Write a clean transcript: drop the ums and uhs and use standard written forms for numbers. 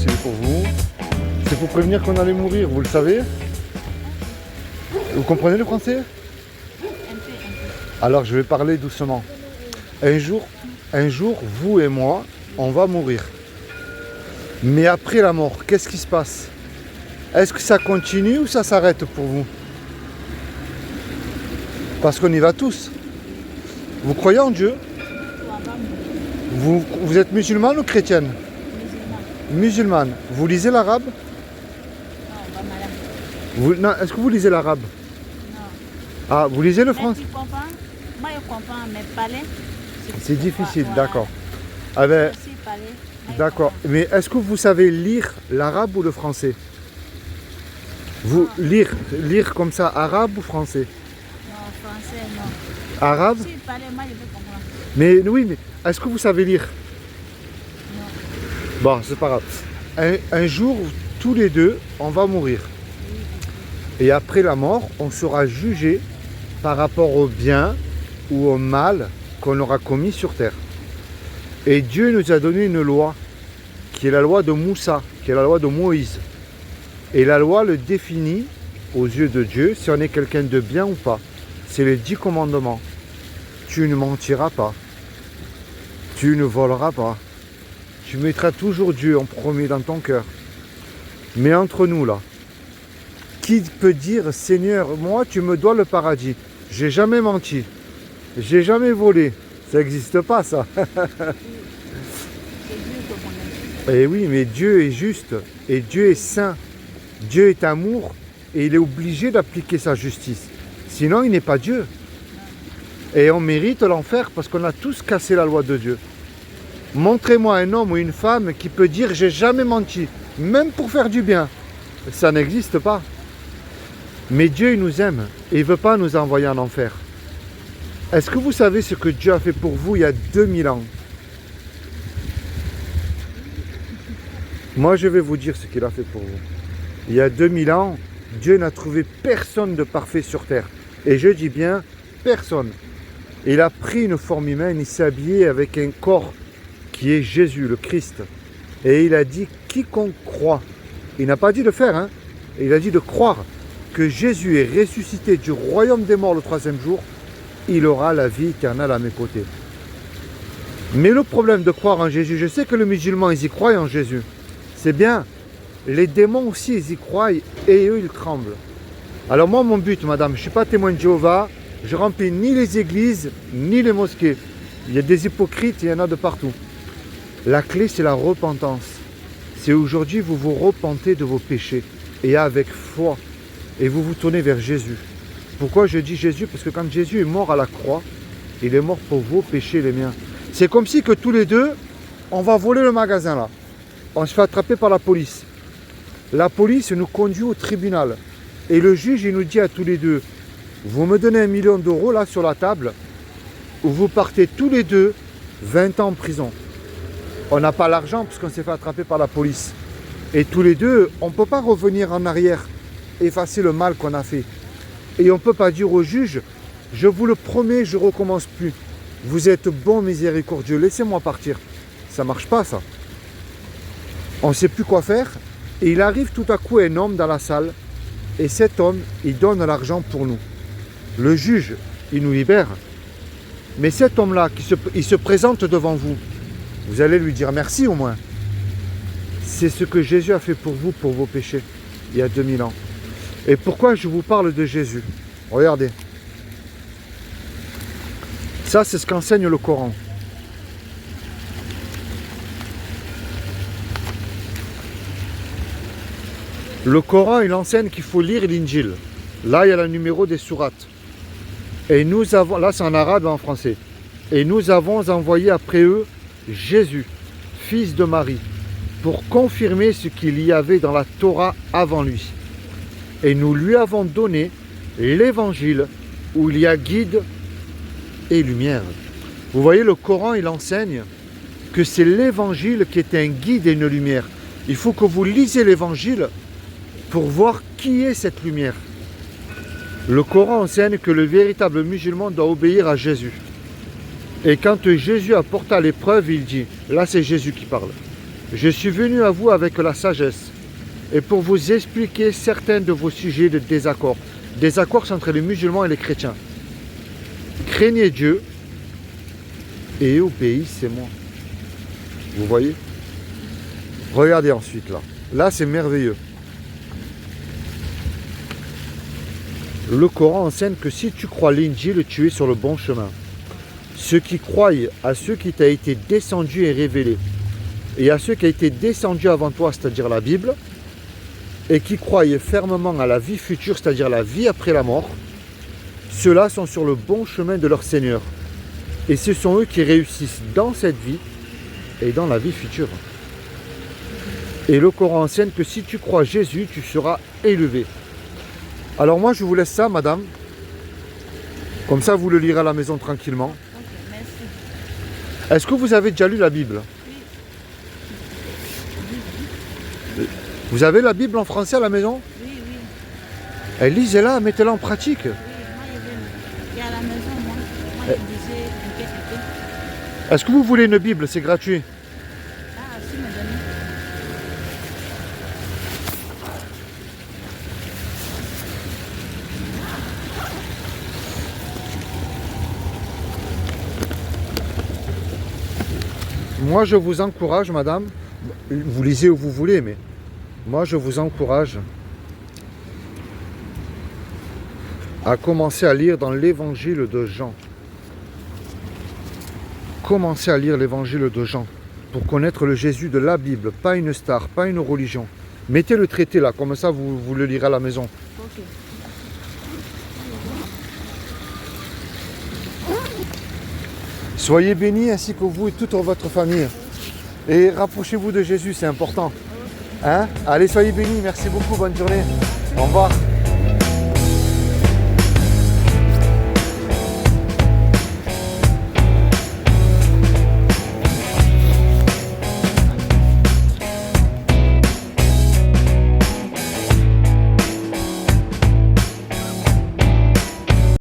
c'est pour vous. C'est pour prévenir qu'on allait mourir, vous le savez? Vous comprenez le français? Alors je vais parler doucement. Un jour, vous et moi, on va mourir. Mais après la mort, qu'est-ce qui se passe? Est-ce que ça continue ou ça s'arrête pour vous? Parce qu'on y va tous. Vous croyez en Dieu? Vous êtes musulmane ou chrétienne? Musulmane. Vous lisez l'arabe? Non, est-ce que vous lisez l'arabe? Non. Ah, vous lisez le français? Tu comprends? Moi, je comprends, mais parler... C'est difficile, voilà. d'accord. Ah ben, Aussi parler, moi, je d'accord. comprends. Mais est-ce que vous savez lire l'arabe ou le français? Vous, lire comme ça, arabe ou français? Non, français, non. Arabe? Si parler, moi, je peux comprendre. Mais oui, mais est-ce que vous savez lire? Non. Bon, c'est pas grave. Un jour, tous les deux, on va mourir. Et après la mort, on sera jugé par rapport au bien ou au mal qu'on aura commis sur terre. Et Dieu nous a donné une loi, qui est la loi de Moussa, qui est la loi de Moïse. Et la loi le définit aux yeux de Dieu si on est quelqu'un de bien ou pas. C'est les 10 commandements. Tu ne mentiras pas. Tu ne voleras pas. Tu mettras toujours Dieu en premier dans ton cœur. Mais entre nous là, qui peut dire, Seigneur, moi tu me dois le paradis. J'ai jamais menti. J'ai jamais volé. Ça n'existe pas ça. C'est Dieu que mon aime. Et oui, mais Dieu est juste. Et Dieu est saint. Dieu est amour. Et il est obligé d'appliquer sa justice. Sinon, il n'est pas Dieu. Et on mérite l'enfer parce qu'on a tous cassé la loi de Dieu. Montrez-moi un homme ou une femme qui peut dire j'ai jamais menti, même pour faire du bien. Ça n'existe pas. Mais Dieu, il nous aime et il ne veut pas nous envoyer en enfer. Est-ce que vous savez ce que Dieu a fait pour vous il y a 2000 ans? Moi, je vais vous dire ce qu'il a fait pour vous. Il y a 2000 ans, Dieu n'a trouvé personne de parfait sur terre. Et je dis bien personne. Il a pris une forme humaine, il s'est habillé avec un corps qui est Jésus, le Christ. Et il a dit quiconque croit. Il n'a pas dit de faire, hein. Il a dit de croire que Jésus est ressuscité du royaume des morts le 3e jour, il aura la vie éternelle à mes côtés. Mais le problème de croire en Jésus, je sais que les musulmans, ils y croient en Jésus. C'est bien. Les démons aussi, ils y croient et eux, ils tremblent. Alors moi, mon but, madame, je ne suis pas témoin de Jéhovah, je remplis ni les églises, ni les mosquées. Il y a des hypocrites, il y en a de partout. La clé, c'est la repentance. C'est aujourd'hui, vous vous repentez de vos péchés et avec foi. Et vous vous tournez vers Jésus. Pourquoi je dis Jésus? Parce que quand Jésus est mort à la croix, il est mort pour vos péchés et les miens. C'est comme si que tous les deux, on va voler le magasin là. On se fait attraper par la police. La police nous conduit au tribunal. Et le juge, il nous dit à tous les deux, vous me donnez 1 million d'euros là sur la table, ou vous partez tous les deux 20 ans en prison. On n'a pas l'argent parce qu'on s'est fait attraper par la police. Et tous les deux, on ne peut pas revenir en arrière, effacer le mal qu'on a fait. Et on ne peut pas dire au juge, je vous le promets, je ne recommence plus. Vous êtes bon, miséricordieux, laissez-moi partir. Ça ne marche pas ça. On ne sait plus quoi faire. Et il arrive tout à coup un homme dans la salle. Et cet homme, il donne l'argent pour nous. Le juge, il nous libère. Mais cet homme-là, il se présente devant vous. Vous allez lui dire merci au moins. C'est ce que Jésus a fait pour vous, pour vos péchés, il y a 2000 ans. Et pourquoi je vous parle de Jésus? Regardez. Ça, c'est ce qu'enseigne le Coran. Le Coran, il enseigne qu'il faut lire l'Injil. Là, il y a le numéro des sourates. Et nous avons, là c'est en arabe et en français. Et nous avons envoyé après eux Jésus, fils de Marie, pour confirmer ce qu'il y avait dans la Torah avant lui. Et nous lui avons donné l'évangile où il y a guide et lumière. Vous voyez, le Coran, il enseigne que c'est l'évangile qui est un guide et une lumière. Il faut que vous lisez l'évangile pour voir qui est cette lumière. Le Coran enseigne que le véritable musulman doit obéir à Jésus. Et quand Jésus apporta l'épreuve, il dit, là c'est Jésus qui parle, Je suis venu à vous avec la sagesse et pour vous expliquer certains de vos sujets de désaccord. Désaccord, c'est entre les musulmans et les chrétiens. Craignez Dieu et obéissez-moi. Vous voyez? Regardez ensuite là. Là, c'est merveilleux. Le Coran enseigne que si tu crois l'Injil, tu es sur le bon chemin. Ceux qui croient à ce qui t'a été descendu et révélé, et à ceux qui a été descendu avant toi, c'est-à-dire la Bible, et qui croient fermement à la vie future, c'est-à-dire la vie après la mort, ceux-là sont sur le bon chemin de leur Seigneur. Et ce sont eux qui réussissent dans cette vie et dans la vie future. Et le Coran enseigne que si tu crois Jésus, tu seras élevé. Alors moi, je vous laisse ça, madame. Comme ça, vous le lirez à la maison tranquillement. Ok, merci. Est-ce que vous avez déjà lu la Bible? Oui. Vous avez la Bible en français à la maison? Oui, oui. Et lisez-la, mettez-la en pratique. Oui, moi, il y a à la maison, moi. Moi, je disais un peu. Est-ce que vous voulez une Bible? C'est gratuit. Ah, si, madame. Moi, je vous encourage, madame. Vous lisez où vous voulez, mais moi, je vous encourage à commencer à lire dans l'évangile de Jean. Commencez à lire l'évangile de Jean pour connaître le Jésus de la Bible, pas une star, pas une religion. Mettez le traité là, comme ça vous le lirez à la maison. Ok. Soyez bénis ainsi que vous et toute votre famille. Et rapprochez-vous de Jésus, c'est important. Hein? Allez, soyez bénis, merci beaucoup, bonne journée. Au revoir.